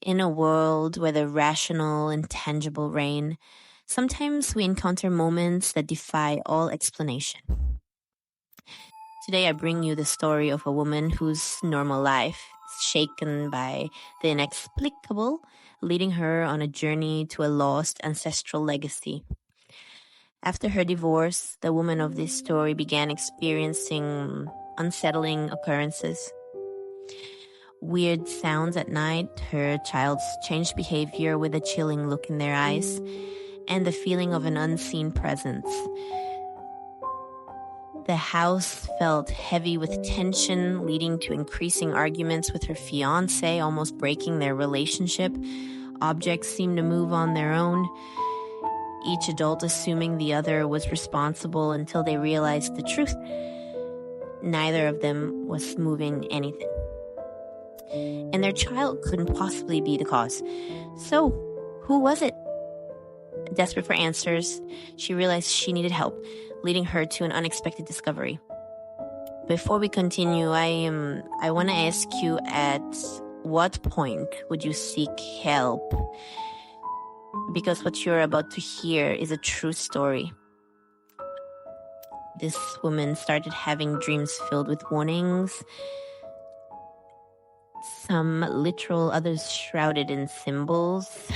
In a world where the rational and tangible reign, sometimes we encounter moments that defy all explanation. Today, I bring you the story of a woman whose normal life is shaken by the inexplicable, leading her on a journey to a lost ancestral legacy. After her divorce, the woman of this story began experiencing unsettling occurrences. Weird sounds at night, her child's changed behavior with a chilling look in their eyes, and the feeling of an unseen presence. The house felt heavy with tension, leading to increasing arguments with her fiancé, almost breaking their relationship. Objects seemed to move on their own, each adult assuming the other was responsible until they realized the truth. Neither of them was moving anything. And their child couldn't possibly be the cause. So, who was it? Desperate for answers, she realized she needed help, leading her to an unexpected discovery. Before we continue, I want to ask you, at what point would you seek help? Because what you're about to hear is a true story. This woman started having dreams filled with warnings, some literal, others shrouded in symbols.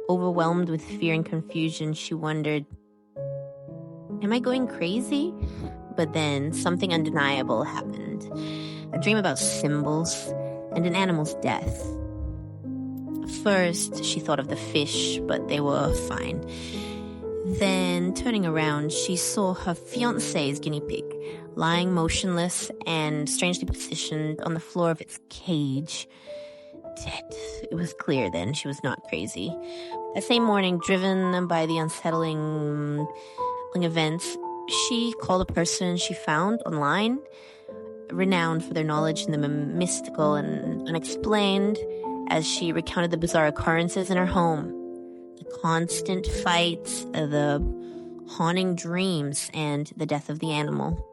Overwhelmed with fear and confusion, she wondered, am I going crazy? But then something undeniable happened. A dream about symbols and an animal's death. First, she thought of the fish, but they were fine. Then, turning around, she saw her fiancé's guinea pig, lying motionless and strangely positioned on the floor of its cage. Dead. It was clear then she was not crazy. That same morning, driven by the unsettling events, she called a person she found online, renowned for their knowledge in the mystical and unexplained, as she recounted the bizarre occurrences in her home, the constant fights, the haunting dreams, and the death of the animal.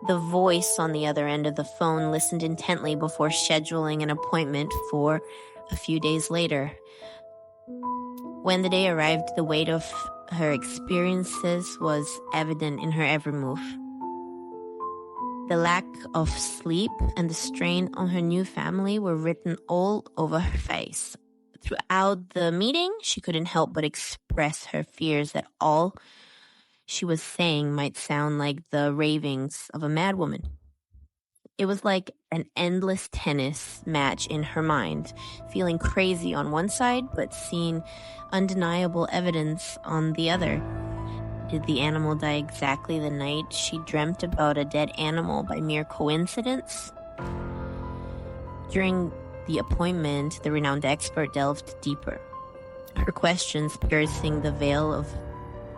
The voice on the other end of the phone listened intently before scheduling an appointment for a few days later. When the day arrived, the weight of her experiences was evident in her every move. The lack of sleep and the strain on her new family were written all over her face. Throughout the meeting, she couldn't help but express her fears that all she was saying might sound like the ravings of a madwoman. It was like an endless tennis match in her mind, feeling crazy on one side, but seeing undeniable evidence on the other. Did the animal die exactly the night she dreamt about a dead animal by mere coincidence? During the appointment, the renowned expert delved deeper, her questions piercing the veil of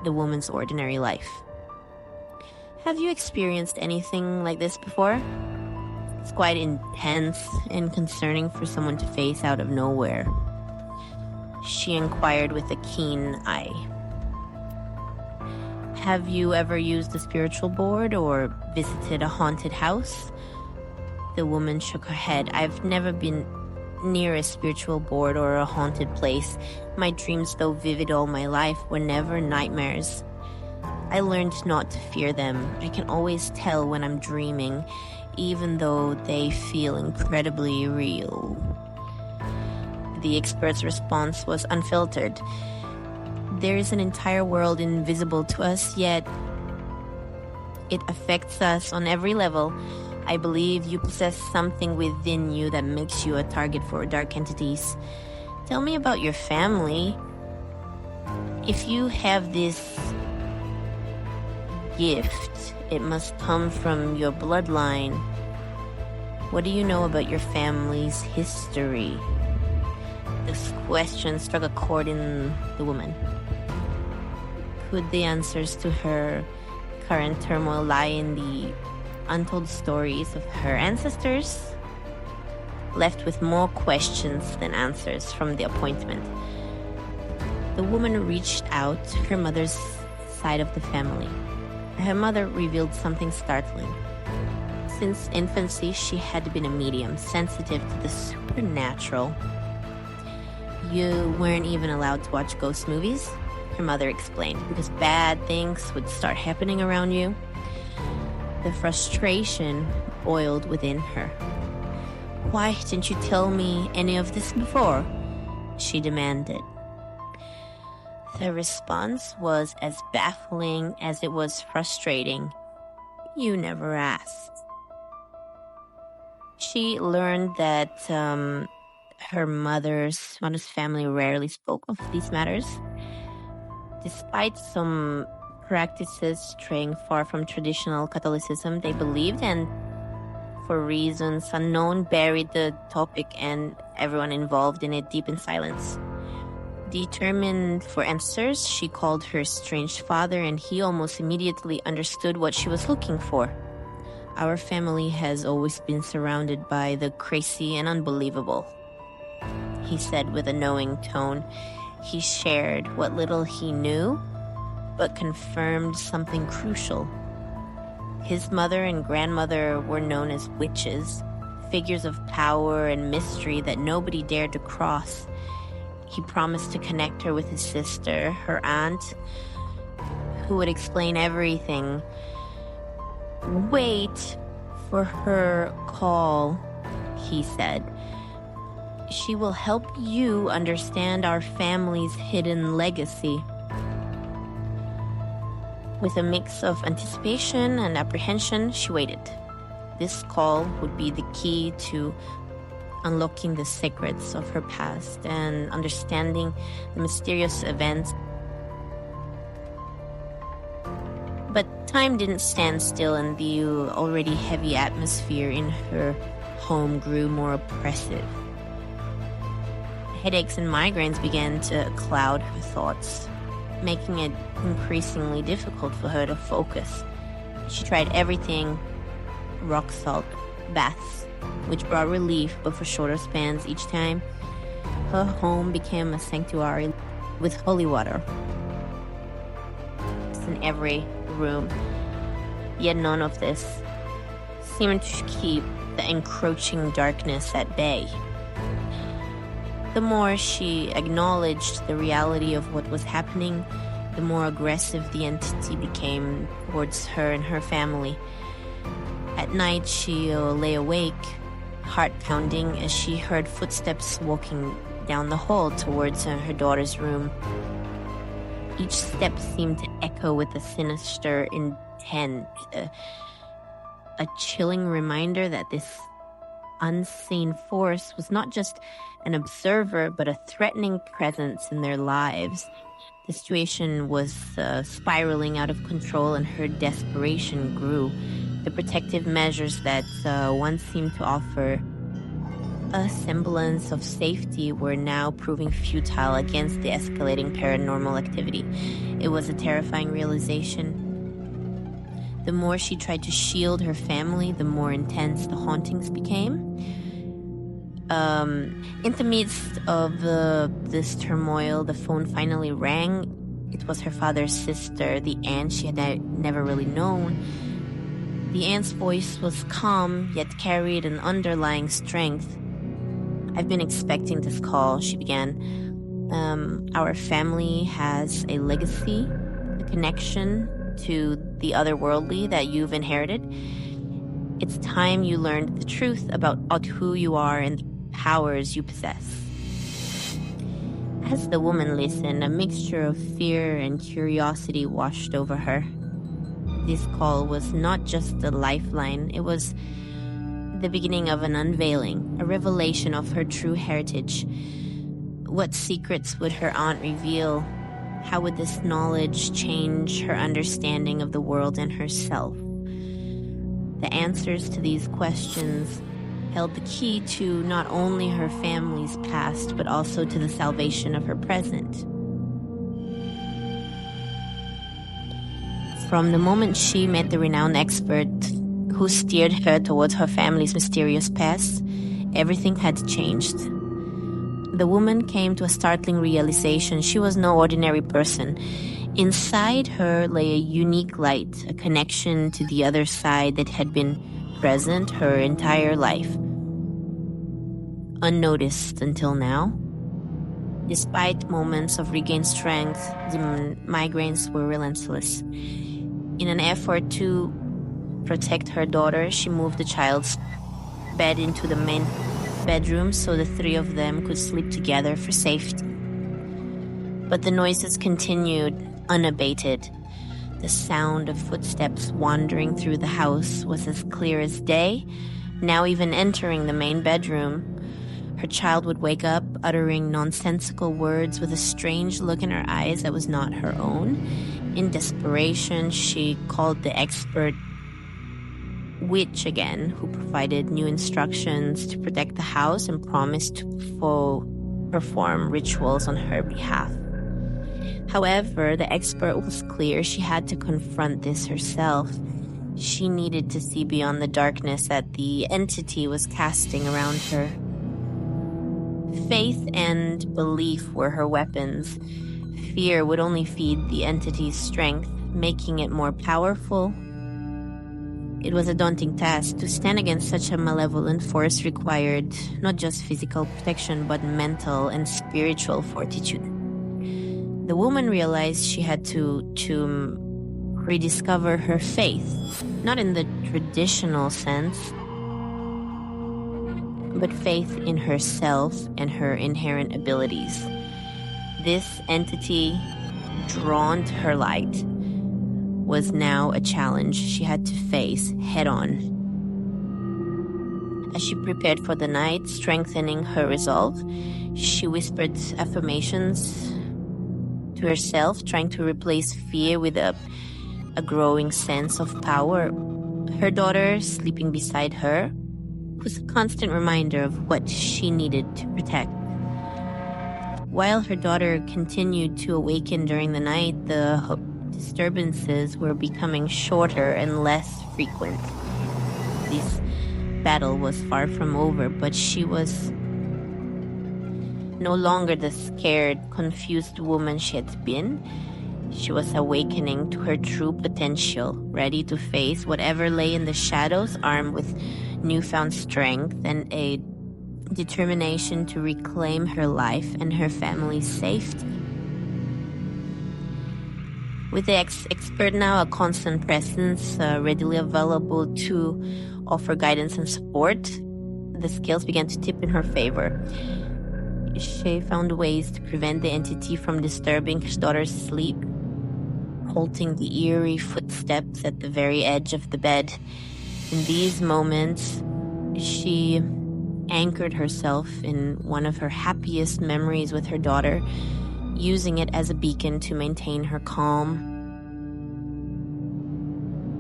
the woman's ordinary life. Have you experienced anything like this before? It's quite intense and concerning for someone to face out of nowhere, she inquired with a keen eye. Have you ever used a spiritual board or visited a haunted house? The woman shook her head. I've never been near a spiritual board or a haunted place. My dreams, though vivid all my life, were never nightmares. I learned not to fear them. I can always tell when I'm dreaming, even though they feel incredibly real. The expert's response was unfiltered. There is an entire world invisible to us, yet it affects us on every level. I believe you possess something within you that makes you a target for dark entities. Tell me about your family. If you have this gift, it must come from your bloodline. What do you know about your family's history? This question struck a chord in the woman. Could the answers to her current turmoil lie in the untold stories of her ancestors? Left with more questions than answers from the appointment, the woman reached out to her mother's side of the family. Her mother revealed something startling. Since infancy, she had been a medium, sensitive to the supernatural. You weren't even allowed to watch ghost movies, her mother explained, because bad things would start happening around you. The frustration boiled within her. "Why didn't you tell me any of this before?" she demanded. The response was as baffling as it was frustrating. "You never asked." She learned that her mother's family rarely spoke of these matters. Despite some practices straying far from traditional Catholicism, they believed, and for reasons unknown, buried the topic and everyone involved in it deep in silence. Determined for answers, she called her estranged father, and he almost immediately understood what she was looking for. "Our family has always been surrounded by the crazy and unbelievable," he said with a knowing tone. He shared what little he knew, but confirmed something crucial. His mother and grandmother were known as witches, figures of power and mystery that nobody dared to cross. He promised to connect her with his sister, her aunt, who would explain everything. "Wait for her call," he said. "She will help you understand our family's hidden legacy." With a mix of anticipation and apprehension, she waited. This call would be the key to unlocking the secrets of her past and understanding the mysterious events. But time didn't stand still, and the already heavy atmosphere in her home grew more oppressive. Headaches and migraines began to cloud her thoughts, making it increasingly difficult for her to focus. She tried everything: rock salt, baths, which brought relief but for shorter spans each time. Her home became a sanctuary with holy water in every room. Yet none of this seemed to keep the encroaching darkness at bay. The more she acknowledged the reality of what was happening, the more aggressive the entity became towards her and her family. At night, she lay awake, heart pounding, as she heard footsteps walking down the hall towards her daughter's room. Each step seemed to echo with a sinister intent, a chilling reminder that this unseen force was not just an observer, but a threatening presence in their lives. The situation was spiraling out of control, and her desperation grew. The protective measures that once seemed to offer a semblance of safety were now proving futile against the escalating paranormal activity. It was a terrifying realization. The more she tried to shield her family, the more intense the hauntings became. In the midst of this turmoil, the phone finally rang. It was her father's sister, the aunt she had never really known. The aunt's voice was calm, yet carried an underlying strength. "I've been expecting this call," she began. Our family has a legacy, a connection to the otherworldly that you've inherited. It's time you learned the truth about who you are and the powers you possess. As the woman listened, a mixture of fear and curiosity washed over her. This call was not just a lifeline, it was the beginning of an unveiling, a revelation of her true heritage. What secrets would her aunt reveal? How would this knowledge change her understanding of the world and herself? The answers to these questions held the key to not only her family's past, but also to the salvation of her present. From the moment she met the renowned expert who steered her towards her family's mysterious past, everything had changed. The woman came to a startling realization: she was no ordinary person. Inside her lay a unique light, a connection to the other side that had been present her entire life, unnoticed until now. Despite moments of regained strength, the migraines were relentless. In an effort to protect her daughter, she moved the child's bed into the main bedroom so the three of them could sleep together for safety. But the noises continued unabated. The sound of footsteps wandering through the house was as clear as day. Now even entering the main bedroom, her child would wake up uttering nonsensical words with a strange look in her eyes that was not her own. In desperation, she called the expert witch again, who provided new instructions to protect the house and promised to perform rituals on her behalf. However, the expert was clear she had to confront this herself. She needed to see beyond the darkness that the entity was casting around her. Faith and belief were her weapons. Fear would only feed the entity's strength, making it more powerful. It was a daunting task. To stand against such a malevolent force required not just physical protection, but mental and spiritual fortitude. The woman realized she had to rediscover her faith, not in the traditional sense, but faith in herself and her inherent abilities. This entity, drawn to her light, was now a challenge she had to face head-on. As she prepared for the night, strengthening her resolve, she whispered affirmations to herself, trying to replace fear with a growing sense of power. Her daughter, sleeping beside her, was a constant reminder of what she needed to protect. While her daughter continued to awaken during the night, the disturbances were becoming shorter and less frequent. This battle was far from over, but she was no longer the scared, confused woman she had been. She was awakening to her true potential, ready to face whatever lay in the shadows, armed with newfound strength and a determination to reclaim her life and her family's safety. With the expert now a constant presence, readily available to offer guidance and support, the scales began to tip in her favor. She found ways to prevent the entity from disturbing her daughter's sleep, halting the eerie footsteps at the very edge of the bed. In these moments, she anchored herself in one of her happiest memories with her daughter, using it as a beacon to maintain her calm.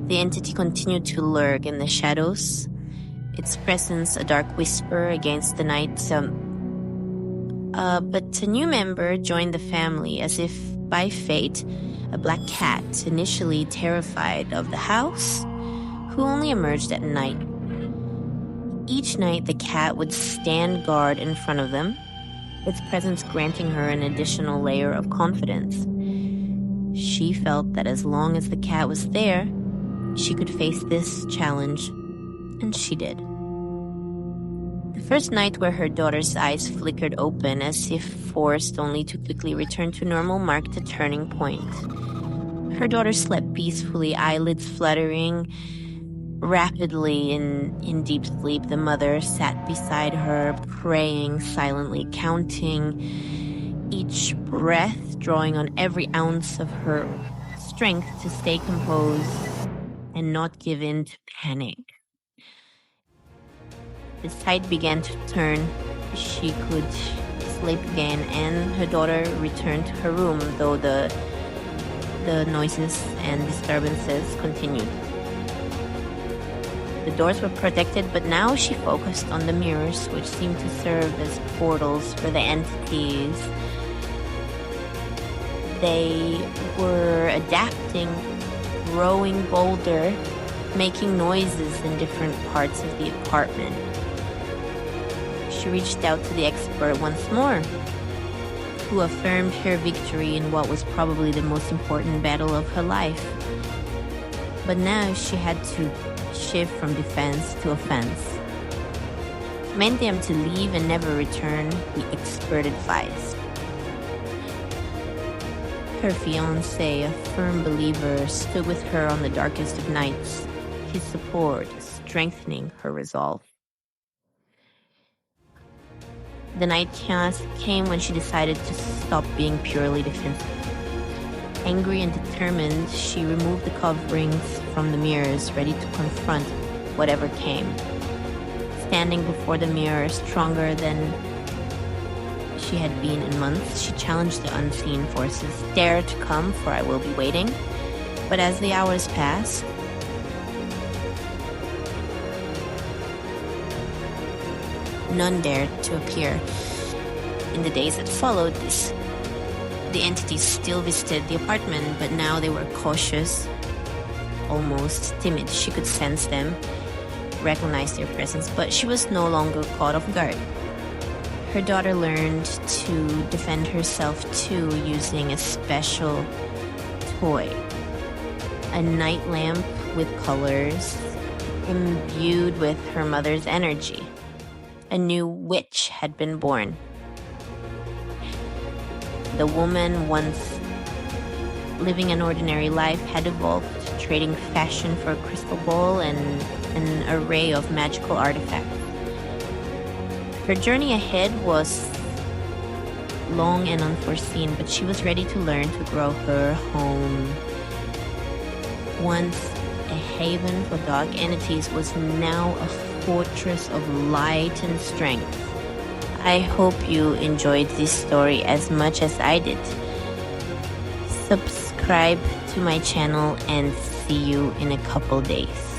The entity continued to lurk in the shadows, its presence a dark whisper against the night. But a new member joined the family, as if by fate, a black cat, initially terrified of the house, who only emerged at night. Each night, the cat would stand guard in front of them, its presence granting her an additional layer of confidence. She felt that as long as the cat was there, she could face this challenge, and she did. The first night where her daughter's eyes flickered open as if forced only to quickly return to normal marked a turning point. Her daughter slept peacefully, eyelids fluttering rapidly in deep sleep. The mother sat beside her, praying silently, counting each breath, drawing on every ounce of her strength to stay composed and not give in to panic. The tide began to turn. She could sleep again, and her daughter returned to her room, though the noises and disturbances continued. The doors were protected, but now she focused on the mirrors, which seemed to serve as portals for the entities. They were adapting, growing bolder, making noises in different parts of the apartment. She reached out to the expert once more, who affirmed her victory in what was probably the most important battle of her life. But now she had to shift from defense to offense. Meant them to leave and never return, the expert advised. Her fiancé, a firm believer, stood with her on the darkest of nights, his support strengthening her resolve. The night came when she decided to stop being purely defensive. Angry and determined, she removed the coverings from the mirrors, ready to confront whatever came. Standing before the mirror, stronger than she had been in months, she challenged the unseen forces. Dare to come, for I will be waiting. But as the hours passed, none dared to appear. In the days that followed, the entities still visited the apartment, but now they were cautious, almost timid. She could sense them, recognize their presence, but she was no longer caught off guard. Her daughter learned to defend herself too, using a special toy, a night lamp with colors imbued with her mother's energy. A new witch had been born. The woman, once living an ordinary life, had evolved, trading fashion for a crystal ball and an array of magical artifacts. Her journey ahead was long and unforeseen, but she was ready to learn to grow her home. Once a haven for dark entities was now a fortress of light and strength. I hope you enjoyed this story as much as I did. Subscribe to my channel and see you in a couple days.